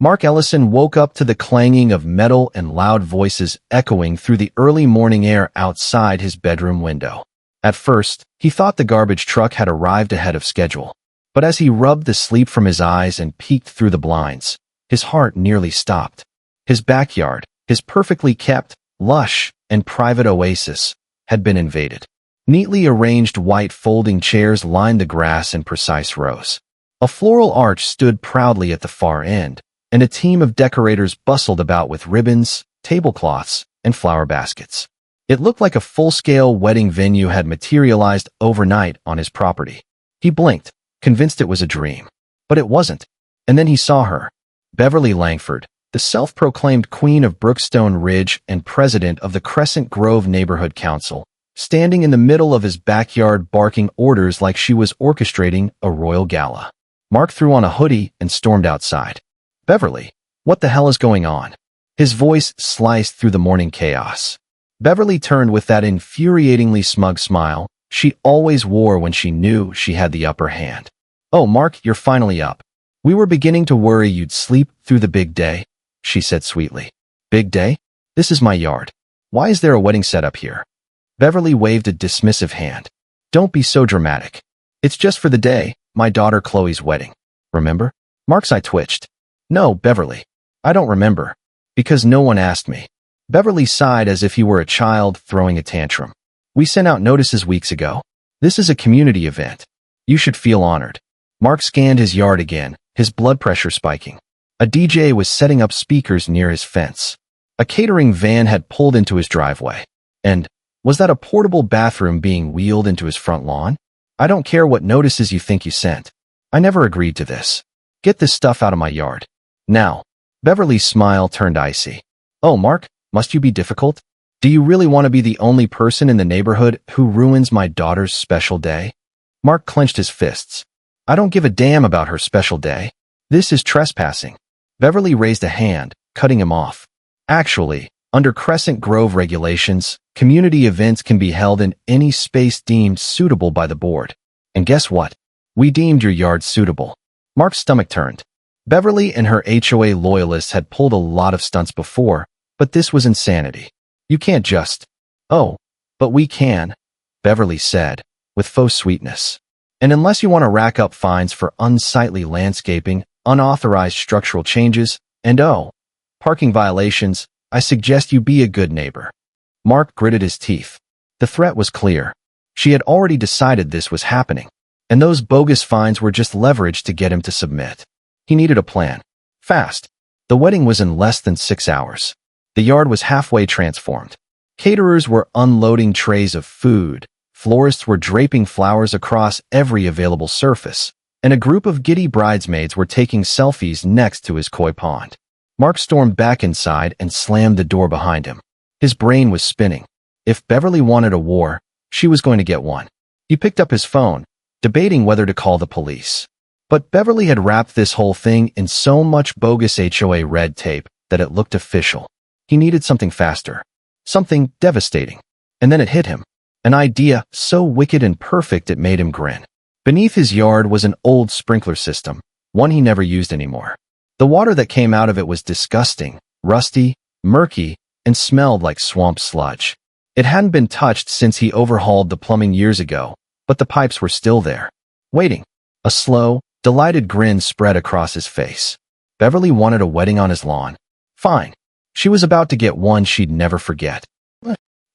Mark Ellison woke up to the clanging of metal and loud voices echoing through the early morning air outside his bedroom window. At first, he thought the garbage truck had arrived ahead of schedule. But as he rubbed the sleep from his eyes and peeked through the blinds, his heart nearly stopped. His backyard, his perfectly kept, lush, and private oasis, had been invaded. Neatly arranged white folding chairs lined the grass in precise rows. A floral arch stood proudly at the far end, and a team of decorators bustled about with ribbons, tablecloths, and flower baskets. It looked like a full-scale wedding venue had materialized overnight on his property. He blinked, convinced it was a dream. But it wasn't. And then he saw her. Beverly Langford, the self-proclaimed Queen of Brookstone Ridge and president of the Crescent Grove Neighborhood Council, standing in the middle of his backyard barking orders like she was orchestrating a royal gala. Mark threw on a hoodie and stormed outside. "Beverly, what the hell is going on?" His voice sliced through the morning chaos. Beverly turned with that infuriatingly smug smile she always wore when she knew she had the upper hand. "Oh, Mark, you're finally up. We were beginning to worry you'd sleep through the big day," she said sweetly. "Big day? This is my yard. Why is there a wedding set up here?" Beverly waved a dismissive hand. "Don't be so dramatic. It's just for the day, my daughter Chloe's wedding. Remember?" Mark's eye twitched. "No, Beverly. I don't remember. Because no one asked me." Beverly sighed as if he were a child throwing a tantrum. "We sent out notices weeks ago. This is a community event. You should feel honored." Mark scanned his yard again, his blood pressure spiking. A DJ was setting up speakers near his fence. A catering van had pulled into his driveway. And was that a portable bathroom being wheeled into his front lawn? "I don't care what notices you think you sent. I never agreed to this. Get this stuff out of my yard. Now." Beverly's smile turned icy. "Oh, Mark, must you be difficult? Do you really want to be the only person in the neighborhood who ruins my daughter's special day?" Mark clenched his fists. "I don't give a damn about her special day. This is trespassing." Beverly raised a hand, cutting him off. "Actually, under Crescent Grove regulations, community events can be held in any space deemed suitable by the board. And guess what? We deemed your yard suitable." Mark's stomach turned. Beverly and her HOA loyalists had pulled a lot of stunts before, but this was insanity. "You can't just—" "Oh, but we can," Beverly said, with faux sweetness. "And unless you want to rack up fines for unsightly landscaping, unauthorized structural changes, and parking violations, I suggest you be a good neighbor." Mark gritted his teeth. The threat was clear. She had already decided this was happening, and those bogus fines were just leverage to get him to submit. He needed a plan. Fast. The wedding was in less than 6 hours. The yard was halfway transformed. Caterers were unloading trays of food, florists were draping flowers across every available surface, and a group of giddy bridesmaids were taking selfies next to his koi pond. Mark stormed back inside and slammed the door behind him. His brain was spinning. If Beverly wanted a war, she was going to get one. He picked up his phone, debating whether to call the police. But Beverly had wrapped this whole thing in so much bogus HOA red tape that it looked official. He needed something faster. Something devastating. And then it hit him. An idea so wicked and perfect it made him grin. Beneath his yard was an old sprinkler system, one he never used anymore. The water that came out of it was disgusting, rusty, murky, and smelled like swamp sludge. It hadn't been touched since he overhauled the plumbing years ago, but the pipes were still there, waiting. A slow, delighted grin spread across his face. Beverly wanted a wedding on his lawn. Fine. She was about to get one she'd never forget.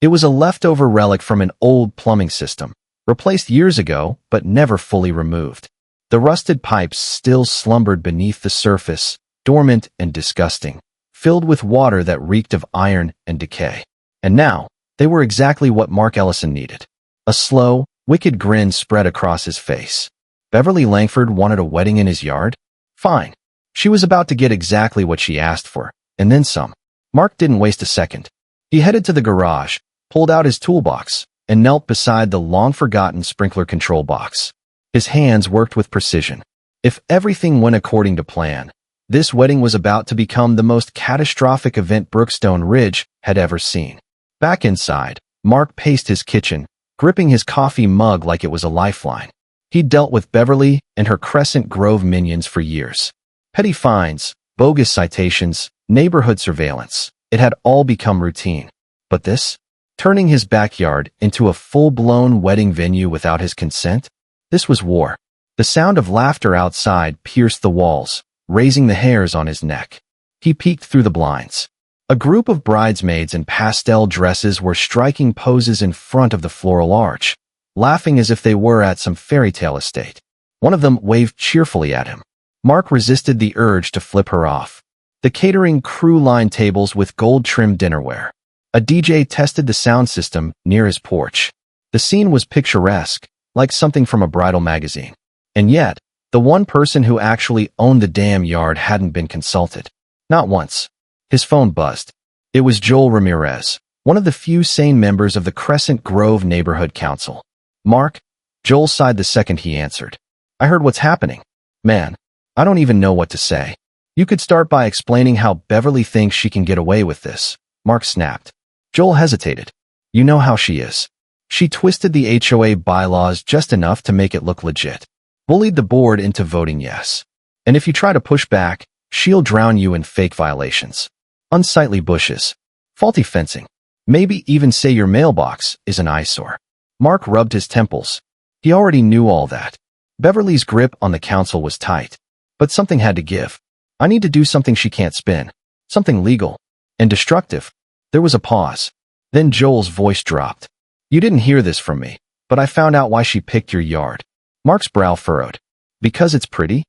It was a leftover relic from an old plumbing system, replaced years ago but never fully removed. The rusted pipes still slumbered beneath the surface, dormant and disgusting, filled with water that reeked of iron and decay. And now, they were exactly what Mark Ellison needed. A slow, wicked grin spread across his face. Beverly Langford wanted a wedding in his yard? Fine. She was about to get exactly what she asked for, and then some. Mark didn't waste a second. He headed to the garage, pulled out his toolbox, and knelt beside the long-forgotten sprinkler control box. His hands worked with precision. If everything went according to plan, this wedding was about to become the most catastrophic event Brookstone Ridge had ever seen. Back inside, Mark paced his kitchen, gripping his coffee mug like it was a lifeline. He'd dealt with Beverly and her Crescent Grove minions for years. Petty fines, bogus citations, neighborhood surveillance. It had all become routine. But this? Turning his backyard into a full-blown wedding venue without his consent? This was war. The sound of laughter outside pierced the walls, raising the hairs on his neck. He peeked through the blinds. A group of bridesmaids in pastel dresses were striking poses in front of the floral arch, laughing as if they were at some fairy tale estate. One of them waved cheerfully at him. Mark resisted the urge to flip her off. The catering crew lined tables with gold-trimmed dinnerware. A DJ tested the sound system near his porch. The scene was picturesque, like something from a bridal magazine. And yet, the one person who actually owned the damn yard hadn't been consulted. Not once. His phone buzzed. It was Joel Ramirez, one of the few sane members of the Crescent Grove Neighborhood Council. Mark? Joel sighed the second he answered. I heard what's happening. Man, I don't even know what to say. You could start by explaining how Beverly thinks she can get away with this. Mark snapped. Joel hesitated. You know how she is. She twisted the HOA bylaws just enough to make it look legit. Bullied the board into voting yes. And if you try to push back, she'll drown you in fake violations. Unsightly bushes. Faulty fencing. Maybe even say your mailbox is an eyesore. Mark rubbed his temples. He already knew all that. Beverly's grip on the council was tight. But something had to give. I need to do something she can't spin. Something legal. And destructive. There was a pause. Then Joel's voice dropped. You didn't hear this from me, but I found out why she picked your yard. Mark's brow furrowed. Because it's pretty?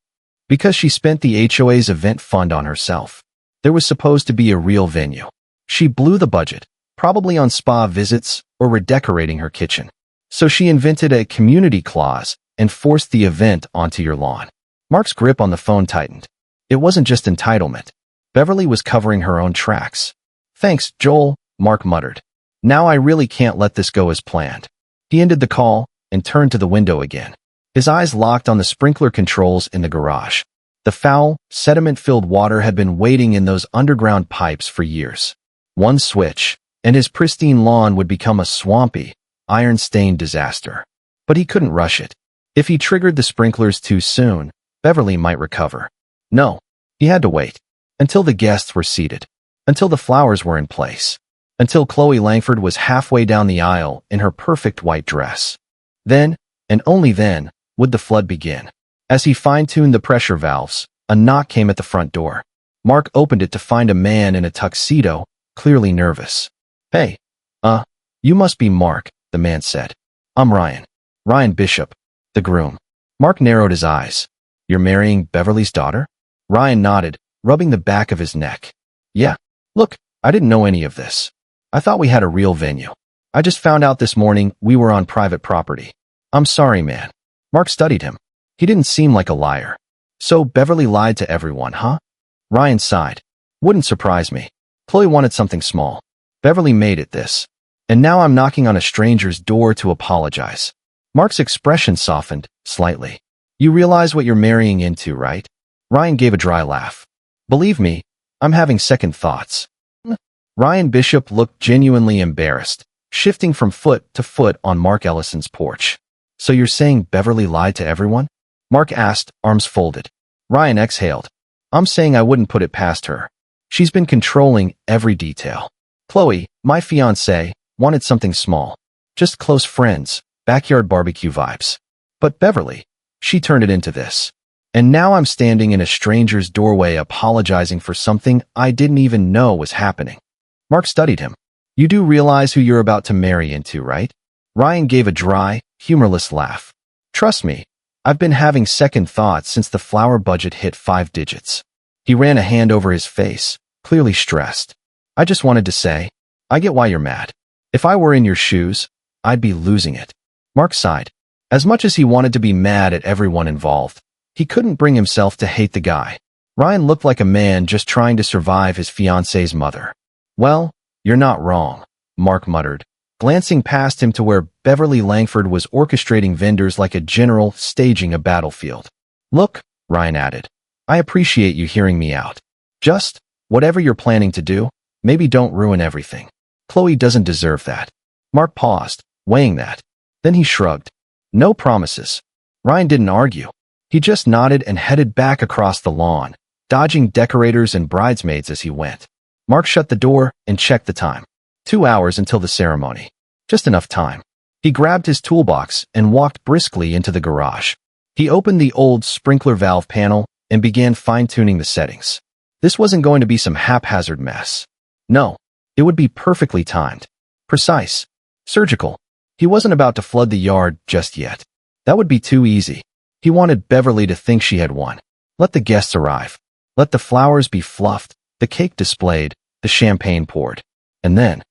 Because she spent the HOA's event fund on herself. There was supposed to be a real venue. She blew the budget, probably on spa visits or redecorating her kitchen. So she invented a community clause and forced the event onto your lawn. Mark's grip on the phone tightened. It wasn't just entitlement. Beverly was covering her own tracks. Thanks, Joel, Mark muttered. Now I really can't let this go as planned. He ended the call and turned to the window again. His eyes locked on the sprinkler controls in the garage. The foul, sediment-filled water had been waiting in those underground pipes for years. One switch, and his pristine lawn would become a swampy, iron-stained disaster. But he couldn't rush it. If he triggered the sprinklers too soon, Beverly might recover. No, he had to wait. Until the guests were seated. Until the flowers were in place. Until Chloe Langford was halfway down the aisle in her perfect white dress. Then, and only then, would the flood begin. As he fine-tuned the pressure valves, a knock came at the front door. Mark opened it to find a man in a tuxedo, clearly nervous. Hey, you must be Mark, the man said. I'm Ryan. Ryan Bishop, the groom. Mark narrowed his eyes. You're marrying Beverly's daughter? Ryan nodded, rubbing the back of his neck. Yeah. Look, I didn't know any of this. I thought we had a real venue. I just found out this morning we were on private property. I'm sorry, man. Mark studied him. He didn't seem like a liar. So Beverly lied to everyone, huh? Ryan sighed. Wouldn't surprise me. Chloe wanted something small. Beverly made it this. And now I'm knocking on a stranger's door to apologize. Mark's expression softened, slightly. You realize what you're marrying into, right? Ryan gave a dry laugh. Believe me, I'm having second thoughts. Ryan Bishop looked genuinely embarrassed, shifting from foot to foot on Mark Ellison's porch. So you're saying Beverly lied to everyone? Mark asked, arms folded. Ryan exhaled. I'm saying I wouldn't put it past her. She's been controlling every detail. Chloe, my fiancée, wanted something small. Just close friends, backyard barbecue vibes. But Beverly, she turned it into this. And now I'm standing in a stranger's doorway apologizing for something I didn't even know was happening. Mark studied him. You do realize who you're about to marry into, right? Ryan gave a dry, humorless laugh. Trust me, I've been having second thoughts since the flower budget hit 5 digits. He ran a hand over his face, clearly stressed. I just wanted to say, I get why you're mad. If I were in your shoes, I'd be losing it. Mark sighed. As much as he wanted to be mad at everyone involved, he couldn't bring himself to hate the guy. Ryan looked like a man just trying to survive his fiancée's mother. Well, you're not wrong, Mark muttered, glancing past him to where Beverly Langford was orchestrating vendors like a general staging a battlefield. Look, Ryan added, I appreciate you hearing me out. Just, whatever you're planning to do, maybe don't ruin everything. Chloe doesn't deserve that. Mark paused, weighing that. Then he shrugged. No promises. Ryan didn't argue. He just nodded and headed back across the lawn, dodging decorators and bridesmaids as he went. Mark shut the door and checked the time. 2 hours until the ceremony. Just enough time. He grabbed his toolbox and walked briskly into the garage. He opened the old sprinkler valve panel and began fine-tuning the settings. This wasn't going to be some haphazard mess. No, it would be perfectly timed. Precise. Surgical. He wasn't about to flood the yard just yet. That would be too easy. He wanted Beverly to think she had won. Let the guests arrive. Let the flowers be fluffed, the cake displayed, the champagne poured. And then,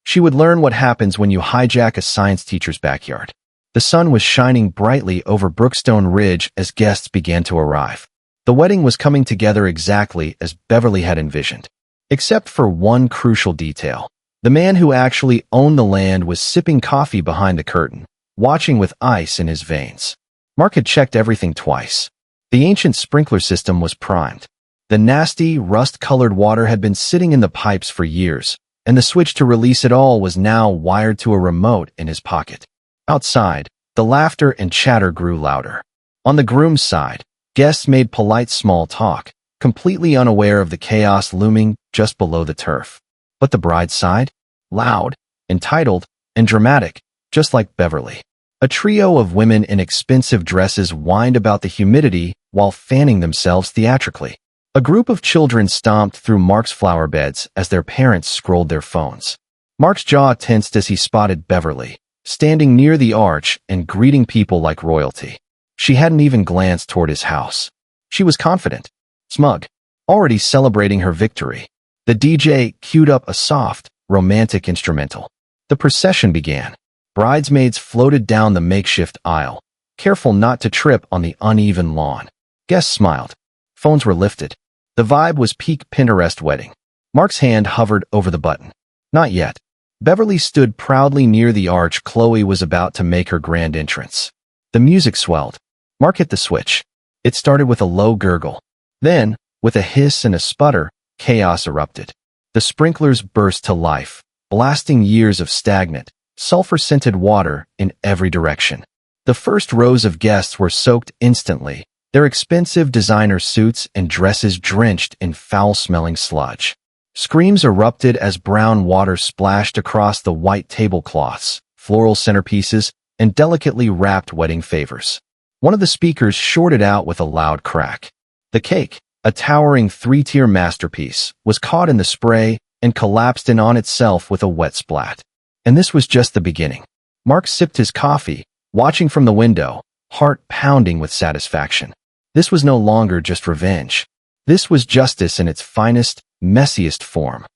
she would learn what happens when you hijack a science teacher's backyard. The sun was shining brightly over Brookstone Ridge as guests began to arrive. The wedding was coming together exactly as Beverly had envisioned. Except for one crucial detail. The man who actually owned the land was sipping coffee behind the curtain, watching with ice in his veins. Mark had checked everything twice. The ancient sprinkler system was primed. The nasty, rust-colored water had been sitting in the pipes for years, and the switch to release it all was now wired to a remote in his pocket. Outside, the laughter and chatter grew louder. On the groom's side, guests made polite small talk, completely unaware of the chaos looming just below the turf. But the bride's side? Loud, entitled, and dramatic, just like Beverly. A trio of women in expensive dresses whined about the humidity while fanning themselves theatrically. A group of children stomped through Mark's flower beds as their parents scrolled their phones. Mark's jaw tensed as he spotted Beverly, standing near the arch and greeting people like royalty. She hadn't even glanced toward his house. She was confident, smug, already celebrating her victory. The DJ queued up a soft, romantic instrumental. The procession began. Bridesmaids floated down the makeshift aisle, careful not to trip on the uneven lawn. Guests smiled. Phones were lifted. The vibe was peak Pinterest wedding. Mark's hand hovered over the button. Not yet. Beverly stood proudly near the arch Chloe was about to make her grand entrance. The music swelled. Mark hit the switch. It started with a low gurgle. Then, with a hiss and a sputter, chaos erupted. The sprinklers burst to life, blasting years of stagnant, sulfur-scented water in every direction. The first rows of guests were soaked instantly, their expensive designer suits and dresses drenched in foul-smelling sludge. Screams erupted as brown water splashed across the white tablecloths, floral centerpieces, and delicately wrapped wedding favors. One of the speakers shorted out with a loud crack. The cake, a towering 3-tier masterpiece, was caught in the spray and collapsed in on itself with a wet splat. And this was just the beginning. Mark sipped his coffee, watching from the window, heart pounding with satisfaction. This was no longer just revenge. This was justice in its finest, messiest form.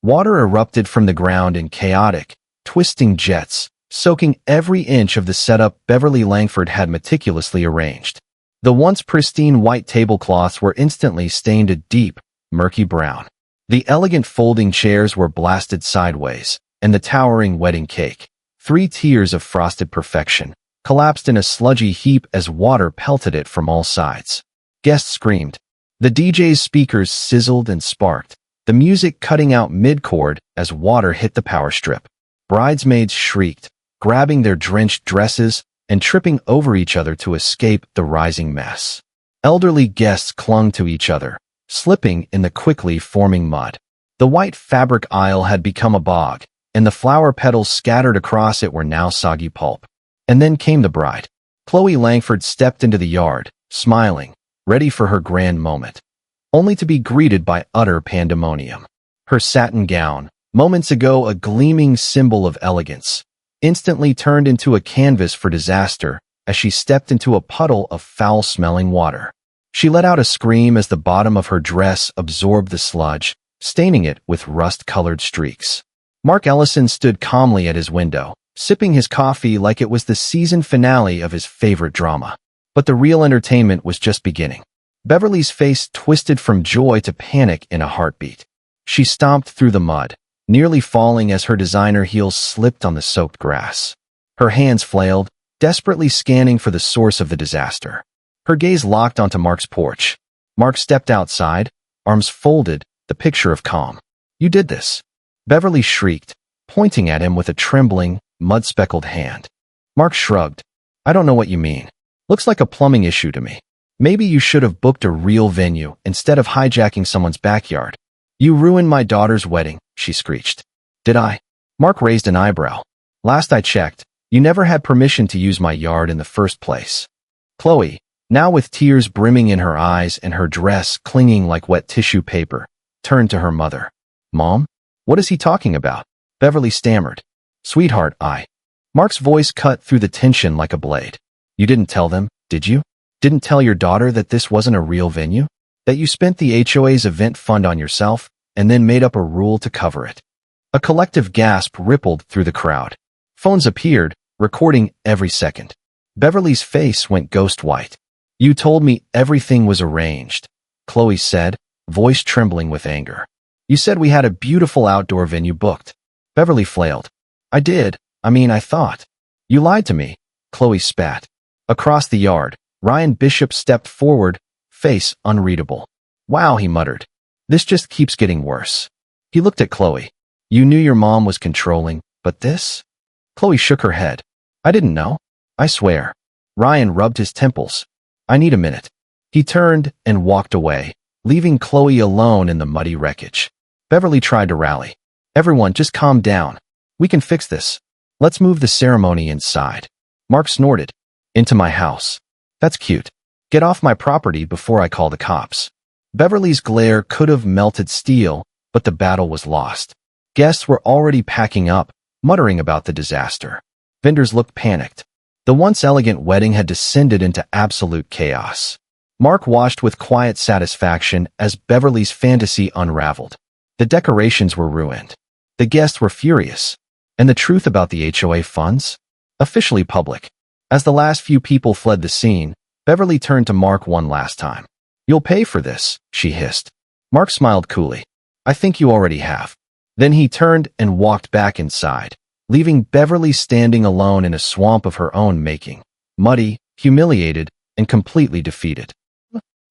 Water erupted from the ground in chaotic, twisting jets, soaking every inch of the setup Beverly Langford had meticulously arranged. The once pristine white tablecloths were instantly stained a deep, murky brown. The elegant folding chairs were blasted sideways, and the towering wedding cake, 3 tiers of frosted perfection, collapsed in a sludgy heap as water pelted it from all sides. Guests screamed. The DJ's speakers sizzled and sparked, the music cutting out mid-chord as water hit the power strip. Bridesmaids shrieked, grabbing their drenched dresses and tripping over each other to escape the rising mess. Elderly guests clung to each other, slipping in the quickly forming mud. The white fabric aisle had become a bog, and the flower petals scattered across it were now soggy pulp. And then came the bride. Chloe Langford stepped into the yard, smiling, ready for her grand moment, only to be greeted by utter pandemonium. Her satin gown, moments ago a gleaming symbol of elegance, instantly turned into a canvas for disaster as she stepped into a puddle of foul-smelling water. She let out a scream as the bottom of her dress absorbed the sludge, staining it with rust-colored streaks. Mark Ellison stood calmly at his window, sipping his coffee like it was the season finale of his favorite drama. But the real entertainment was just beginning. Beverly's face twisted from joy to panic in a heartbeat. She stomped through the mud, nearly falling as her designer heels slipped on the soaked grass. Her hands flailed, desperately scanning for the source of the disaster. Her gaze locked onto Mark's porch. Mark stepped outside, arms folded, the picture of calm. "You did this," Beverly shrieked, pointing at him with a trembling, mud-speckled hand. Mark shrugged. "I don't know what you mean. Looks like a plumbing issue to me." Maybe you should have booked a real venue instead of hijacking someone's backyard. You ruined my daughter's wedding, she screeched. Did I? Mark raised an eyebrow. Last I checked, you never had permission to use my yard in the first place. Chloe, now with tears brimming in her eyes and her dress clinging like wet tissue paper, turned to her mother. Mom? What is he talking about? Beverly stammered. Sweetheart, Mark's voice cut through the tension like a blade. You didn't tell them, did you? Didn't tell your daughter that this wasn't a real venue? That you spent the HOA's event fund on yourself and then made up a rule to cover it? A collective gasp rippled through the crowd. Phones appeared, recording every second. Beverly's face went ghost white. You told me everything was arranged, Chloe said, voice trembling with anger. You said we had a beautiful outdoor venue booked. Beverly flailed. I did. I thought. You lied to me, Chloe spat. Across the yard, Ryan Bishop stepped forward, face unreadable. Wow, he muttered. This just keeps getting worse. He looked at Chloe. You knew your mom was controlling, but this? Chloe shook her head. I didn't know. I swear. Ryan rubbed his temples. I need a minute. He turned and walked away, leaving Chloe alone in the muddy wreckage. Beverly tried to rally. Everyone, just calm down. We can fix this. Let's move the ceremony inside. Mark snorted. Into my house. That's cute. Get off my property before I call the cops. Beverly's glare could have melted steel, but the battle was lost. Guests were already packing up, muttering about the disaster. Vendors looked panicked. The once elegant wedding had descended into absolute chaos. Mark watched with quiet satisfaction as Beverly's fantasy unraveled. The decorations were ruined. The guests were furious. And the truth about the HOA funds? Officially public. As the last few people fled the scene, Beverly turned to Mark one last time. You'll pay for this, she hissed. Mark smiled coolly. I think you already have. Then he turned and walked back inside, leaving Beverly standing alone in a swamp of her own making, muddy, humiliated, and completely defeated.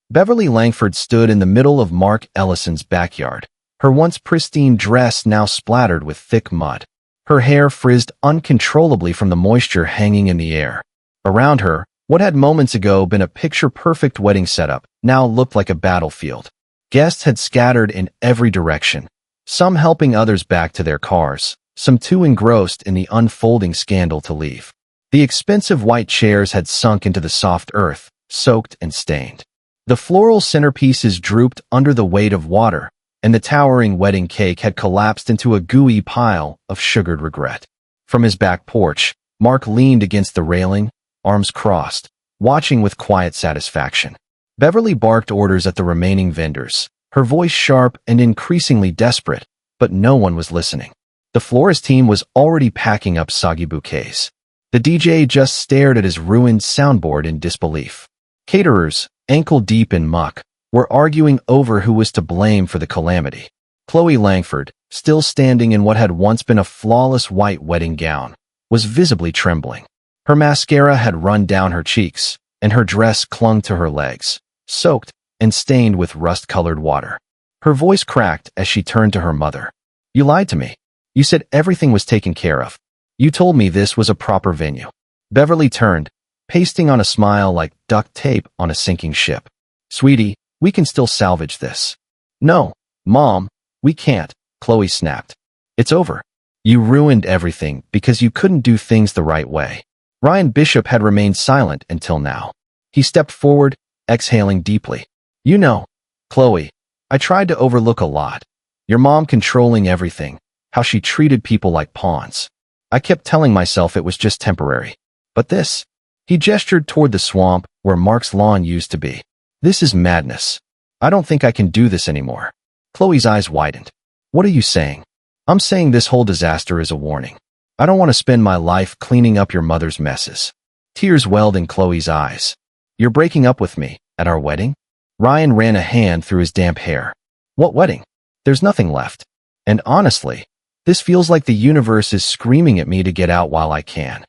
Beverly Langford stood in the middle of Mark Ellison's backyard, her once pristine dress now splattered with thick mud. Her hair frizzed uncontrollably from the moisture hanging in the air. Around her, what had moments ago been a picture-perfect wedding setup now looked like a battlefield. Guests had scattered in every direction, some helping others back to their cars, some too engrossed in the unfolding scandal to leave. The expensive white chairs had sunk into the soft earth, soaked and stained. The floral centerpieces drooped under the weight of water, and the towering wedding cake had collapsed into a gooey pile of sugared regret. From his back porch, Mark leaned against the railing, arms crossed, watching with quiet satisfaction. Beverly barked orders at the remaining vendors, her voice sharp and increasingly desperate, but no one was listening. The florist team was already packing up soggy bouquets. The DJ just stared at his ruined soundboard in disbelief. Caterers, ankle-deep in muck, were arguing over who was to blame for the calamity. Chloe Langford, still standing in what had once been a flawless white wedding gown, was visibly trembling. Her mascara had run down her cheeks, and her dress clung to her legs, soaked and stained with rust-colored water. Her voice cracked as she turned to her mother. You lied to me. You said everything was taken care of. You told me this was a proper venue. Beverly turned, pasting on a smile like duct tape on a sinking ship. Sweetie, we can still salvage this. No, Mom, we can't, Chloe snapped. It's over. You ruined everything because you couldn't do things the right way. Ryan Bishop had remained silent until now. He stepped forward, exhaling deeply. You know, Chloe, I tried to overlook a lot. Your mom controlling everything, how she treated people like pawns. I kept telling myself it was just temporary. But this, he gestured toward the swamp where Mark's lawn used to be. This is madness. I don't think I can do this anymore. Chloe's eyes widened. What are you saying? I'm saying this whole disaster is a warning. I don't want to spend my life cleaning up your mother's messes. Tears welled in Chloe's eyes. You're breaking up with me, at our wedding? Ryan ran a hand through his damp hair. What wedding? There's nothing left. And honestly, this feels like the universe is screaming at me to get out while I can.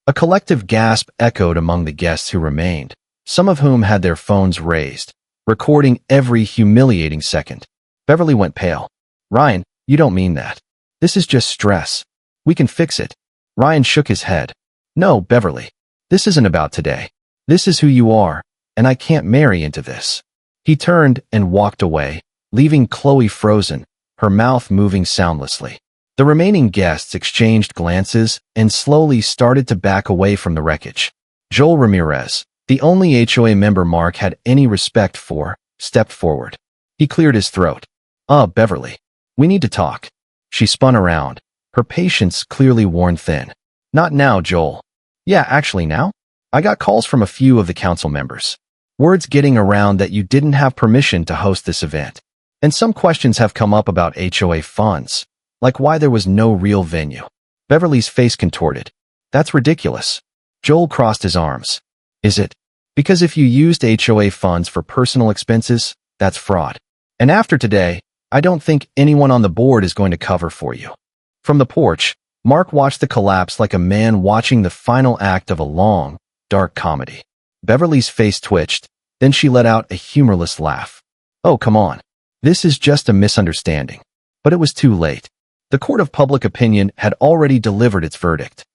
A collective gasp echoed among the guests who remained, some of whom had their phones raised, recording every humiliating second. Beverly went pale. Ryan, you don't mean that. This is just stress. We can fix it. Ryan shook his head. No, Beverly. This isn't about today. This is who you are, and I can't marry into this." He turned and walked away, leaving Chloe frozen, her mouth moving soundlessly. The remaining guests exchanged glances and slowly started to back away from the wreckage. Joel Ramirez, the only HOA member Mark had any respect for, stepped forward. He cleared his throat. Beverly. We need to talk." She spun around, her patience clearly worn thin. "Not now, Joel." "Yeah, actually now? I got calls from a few of the council members. Word's getting around that you didn't have permission to host this event. And some questions have come up about HOA funds, like why there was no real venue." Beverly's face contorted. "That's ridiculous." Joel crossed his arms. "Is it? Because if you used HOA funds for personal expenses, that's fraud. And after today, I don't think anyone on the board is going to cover for you." From the porch, Mark watched the collapse like a man watching the final act of a long, dark comedy. Beverly's face twitched, then she let out a humorless laugh. "Oh, come on. This is just a misunderstanding." But it was too late. The court of public opinion had already delivered its verdict.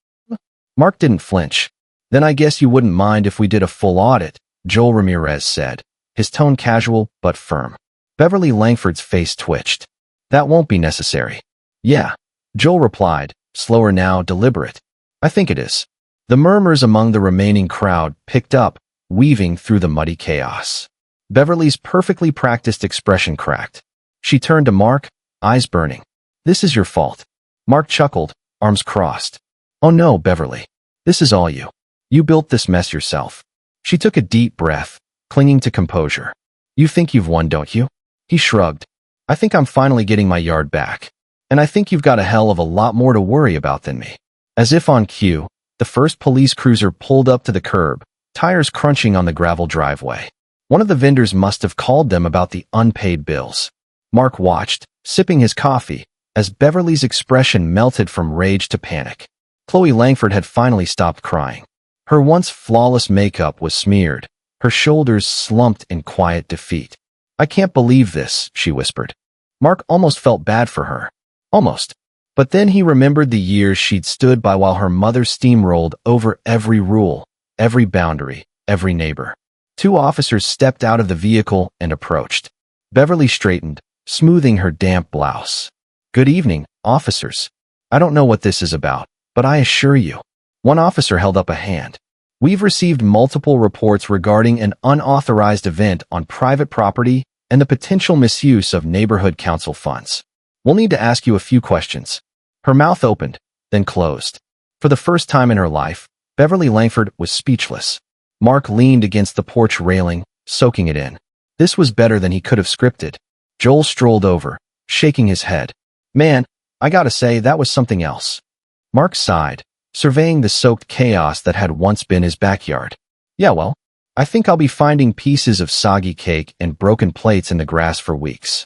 Mark didn't flinch. "Then I guess you wouldn't mind if we did a full audit," Joel Ramirez said, his tone casual but firm. Beverly Langford's face twitched. "That won't be necessary." "Yeah," Joel replied, slower now, deliberate. "I think it is." The murmurs among the remaining crowd picked up, weaving through the muddy chaos. Beverly's perfectly practiced expression cracked. She turned to Mark, eyes burning. "This is your fault." Mark chuckled, arms crossed. "Oh no, Beverly. This is all you. You built this mess yourself." She took a deep breath, clinging to composure. "You think you've won, don't you?" He shrugged. "I think I'm finally getting my yard back. And I think you've got a hell of a lot more to worry about than me." As if on cue, the first police cruiser pulled up to the curb, tires crunching on the gravel driveway. One of the vendors must have called them about the unpaid bills. Mark watched, sipping his coffee, as Beverly's expression melted from rage to panic. Chloe Langford had finally stopped crying. Her once flawless makeup was smeared, her shoulders slumped in quiet defeat. "I can't believe this," she whispered. Mark almost felt bad for her. Almost. But then he remembered the years she'd stood by while her mother steamrolled over every rule, every boundary, every neighbor. Two officers stepped out of the vehicle and approached. Beverly straightened, smoothing her damp blouse. "Good evening, officers. I don't know what this is about, but I assure you." One officer held up a hand. "We've received multiple reports regarding an unauthorized event on private property and the potential misuse of neighborhood council funds. We'll need to ask you a few questions." Her mouth opened, then closed. For the first time in her life, Beverly Langford was speechless. Mark leaned against the porch railing, soaking it in. This was better than he could have scripted. Joel strolled over, shaking his head. "Man, I gotta say, that was something else." Mark sighed, surveying the soaked chaos that had once been his backyard. "Yeah, well, I think I'll be finding pieces of soggy cake and broken plates in the grass for weeks."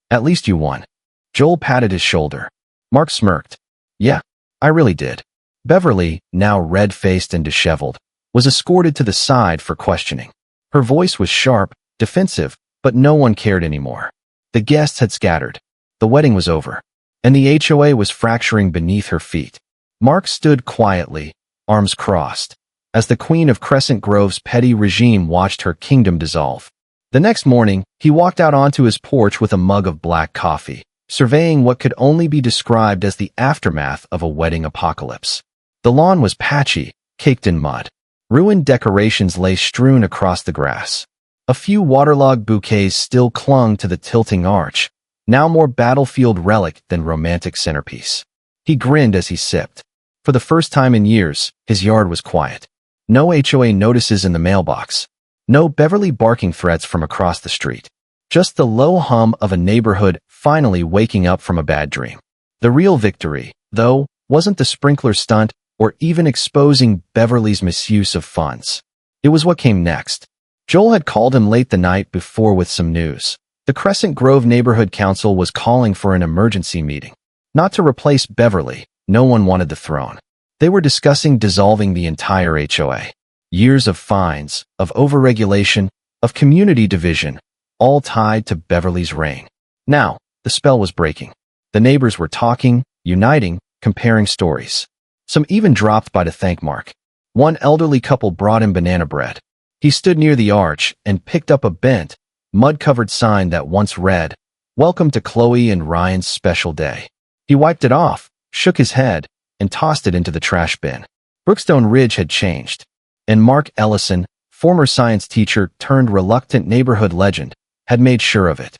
"At least you won." Joel patted his shoulder. Mark smirked. "Yeah, I really did." Beverly, now red-faced and disheveled, was escorted to the side for questioning. Her voice was sharp, defensive, but no one cared anymore. The guests had scattered. The wedding was over, and the HOA was fracturing beneath her feet. Mark stood quietly, arms crossed, as the queen of Crescent Grove's petty regime watched her kingdom dissolve. The next morning, he walked out onto his porch with a mug of black coffee, surveying what could only be described as the aftermath of a wedding apocalypse. The lawn was patchy, caked in mud. Ruined decorations lay strewn across the grass. A few waterlogged bouquets still clung to the tilting arch, now more battlefield relic than romantic centerpiece. He grinned as he sipped. For the first time in years, his yard was quiet. No HOA notices in the mailbox. No Beverly barking threats from across the street. Just the low hum of a neighborhood finally waking up from a bad dream. The real victory, though, wasn't the sprinkler stunt or even exposing Beverly's misuse of funds. It was what came next. Joel had called him late the night before with some news. The Crescent Grove Neighborhood Council was calling for an emergency meeting. Not to replace Beverly, no one wanted the throne. They were discussing dissolving the entire HOA. Years of fines, of overregulation, of community division, all tied to Beverly's reign. Now, the spell was breaking. The neighbors were talking, uniting, comparing stories. Some even dropped by to thank Mark. One elderly couple brought him banana bread. He stood near the arch and picked up a bent, mud-covered sign that once read, "Welcome to Chloe and Ryan's special day." He wiped it off, shook his head, and tossed it into the trash bin. Brookstone Ridge had changed, and Mark Ellison, former science teacher turned reluctant neighborhood legend, had made sure of it.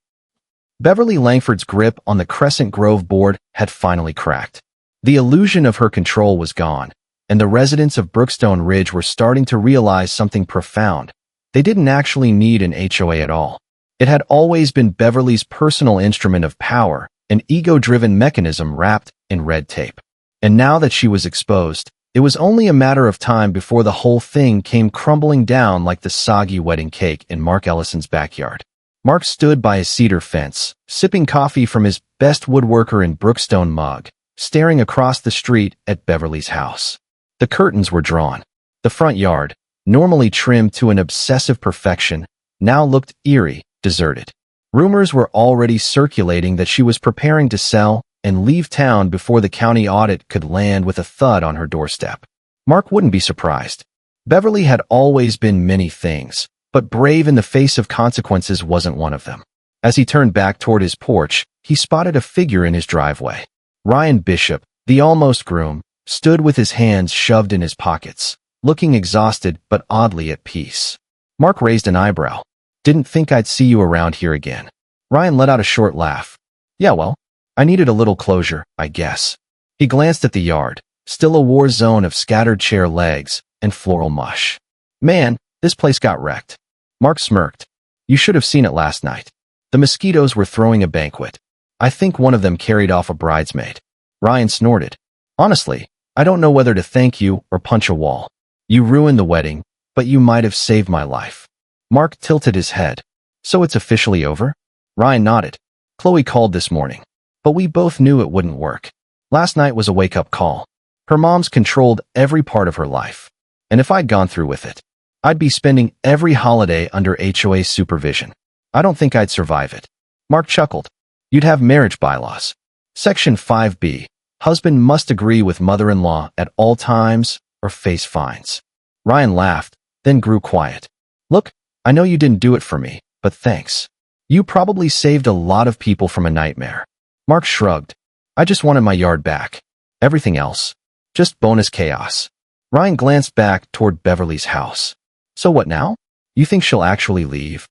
Beverly Langford's grip on the Crescent Grove board had finally cracked. The illusion of her control was gone, and the residents of Brookstone Ridge were starting to realize something profound. They didn't actually need an HOA at all. It had always been Beverly's personal instrument of power, an ego-driven mechanism wrapped in red tape. And now that she was exposed, it was only a matter of time before the whole thing came crumbling down like the soggy wedding cake in Mark Ellison's backyard. Mark stood by his cedar fence, sipping coffee from his best woodworker in Brookstone mug, staring across the street at Beverly's house. The curtains were drawn. The front yard, normally trimmed to an obsessive perfection, now looked eerie, deserted. Rumors were already circulating that she was preparing to sell and leave town before the county audit could land with a thud on her doorstep. Mark wouldn't be surprised. Beverly had always been many things, but brave in the face of consequences wasn't one of them. As he turned back toward his porch, he spotted a figure in his driveway. Ryan Bishop, the almost groom, stood with his hands shoved in his pockets, looking exhausted but oddly at peace. Mark raised an eyebrow. "Didn't think I'd see you around here again." Ryan let out a short laugh. "Yeah, well, I needed a little closure, I guess." He glanced at the yard, still a war zone of scattered chair legs and floral mush. "Man, this place got wrecked." Mark smirked. "You should have seen it last night. The mosquitoes were throwing a banquet. I think one of them carried off a bridesmaid." Ryan snorted. "Honestly, I don't know whether to thank you or punch a wall. You ruined the wedding, but you might have saved my life." Mark tilted his head. "So it's officially over?" Ryan nodded. "Chloe called this morning, but we both knew it wouldn't work. Last night was a wake-up call. Her mom's controlled every part of her life. And if I'd gone through with it, I'd be spending every holiday under HOA supervision. I don't think I'd survive it." Mark chuckled. "You'd have marriage bylaws. Section 5B, husband must agree with mother-in-law at all times or face fines." Ryan laughed, then grew quiet. "Look, I know you didn't do it for me, but thanks. You probably saved a lot of people from a nightmare." Mark shrugged. "I just wanted my yard back. Everything else, just bonus chaos." Ryan glanced back toward Beverly's house. "So what now? You think she'll actually leave?"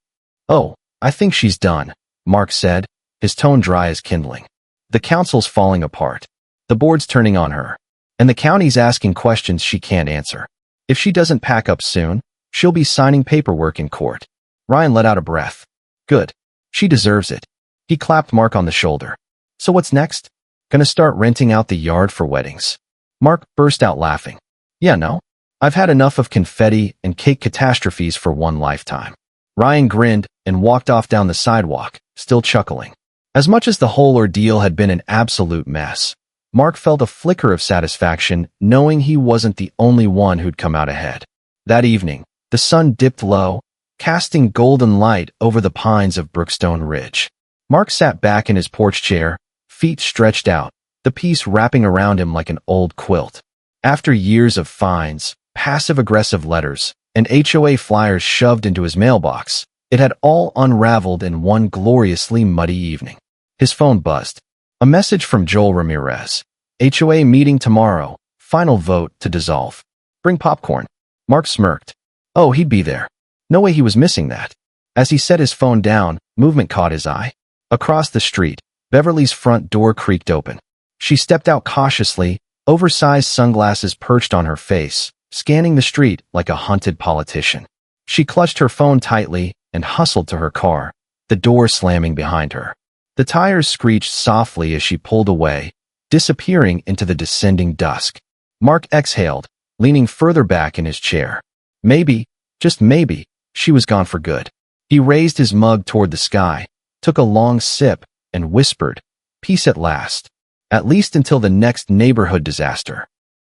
"Oh, I think she's done," Mark said, his tone dry as kindling. "The council's falling apart. The board's turning on her. And the county's asking questions she can't answer. If she doesn't pack up soon, she'll be signing paperwork in court." Ryan let out a breath. "Good. She deserves it." He clapped Mark on the shoulder. "So what's next? Gonna start renting out the yard for weddings?" Mark burst out laughing. "Yeah, no. I've had enough of confetti and cake catastrophes for one lifetime." Ryan grinned and walked off down the sidewalk, still chuckling. As much as the whole ordeal had been an absolute mess, Mark felt a flicker of satisfaction knowing he wasn't the only one who'd come out ahead. That evening, the sun dipped low, casting golden light over the pines of Brookstone Ridge. Mark sat back in his porch chair, feet stretched out, the piece wrapping around him like an old quilt. After years of fines, passive-aggressive letters, and HOA flyers shoved into his mailbox, it had all unraveled in one gloriously muddy evening. His phone buzzed. A message from Joel Ramirez. "HOA meeting tomorrow. Final vote to dissolve. Bring popcorn." Mark smirked. Oh, he'd be there. No way he was missing that. As he set his phone down, movement caught his eye. Across the street, Beverly's front door creaked open. She stepped out cautiously, oversized sunglasses perched on her face, scanning the street like a hunted politician. She clutched her phone tightly and hustled to her car, the door slamming behind her. The tires screeched softly as she pulled away, disappearing into the descending dusk. Mark exhaled, leaning further back in his chair. Maybe, just maybe, she was gone for good. He raised his mug toward the sky, took a long sip, and whispered, "Peace at last. At least until the next neighborhood disaster."